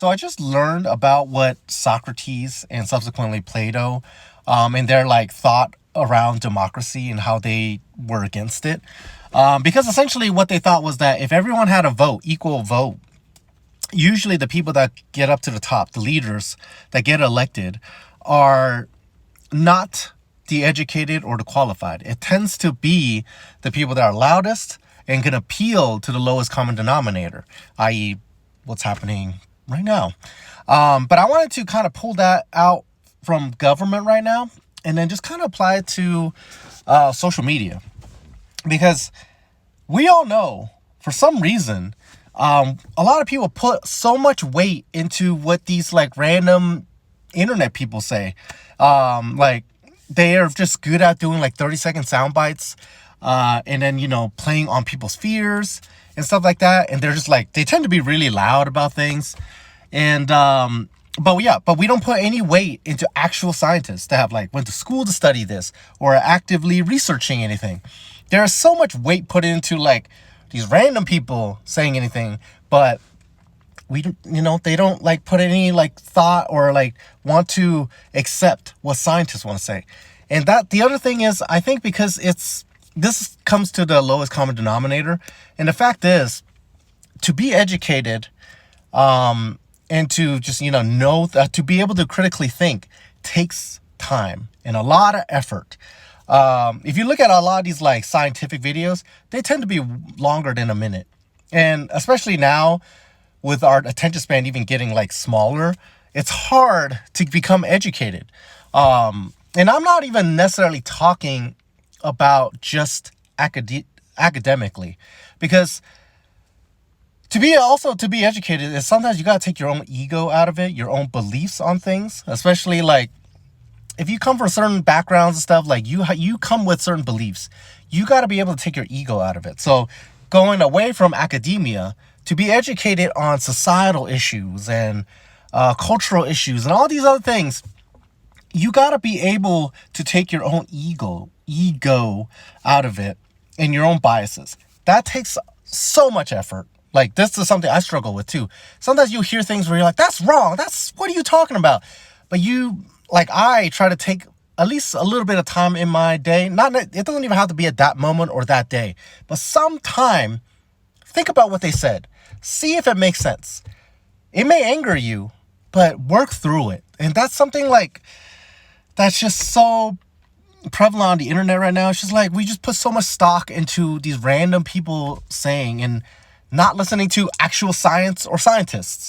So I just learned about what Socrates and subsequently Plato, and their like thought around democracy and how they were against it. Because essentially what they thought was that if everyone had a vote, equal vote, usually the people that get up to the top, the leaders that get elected, are not the educated or the qualified. It tends to be the people that are loudest and can appeal to the lowest common denominator, i.e., what's happening right now. But I wanted to kind of pull that out from government right now and then just kind of apply it to social media. Because we all know, for some reason, a lot of people put so much weight into what these like random internet people say. Like they are just good at doing like 30-second sound bites, and then playing on people's fears and stuff like that. And they're just like they tend to be really loud about things. And but we don't put any weight into actual scientists that have like went to school to study this or are actively researching anything. There's so much weight put into like these random people saying anything, but we don't, they don't like put any like thought or like want to accept what scientists want to say. And that the other thing is, I think because this comes to the lowest common denominator. And the fact is, to be educated, and to just, know that to be able to critically think takes time and a lot of effort. If you look at a lot of these like scientific videos, they tend to be longer than a minute. And especially now with our attention span even getting like smaller, it's hard to become educated. And I'm not even necessarily talking about just academically, because to be educated is sometimes you got to take your own ego out of it, your own beliefs on things, especially like if you come from certain backgrounds and stuff, like you come with certain beliefs, you got to be able to take your ego out of it. So going away from academia to be educated on societal issues and cultural issues and all these other things, you got to be able to take your own ego out of it and your own biases. That takes so much effort. Like this is something I struggle with too. Sometimes you hear things where you're like, that's wrong. What are you talking about? But I try to take at least a little bit of time in my day. It doesn't even have to be at that moment or that day, but sometime think about what they said. See if it makes sense. It may anger you, but work through it. And that's something like that's just so prevalent on the internet right now. It's just like we just put so much stock into these random people saying and not listening to actual science or scientists.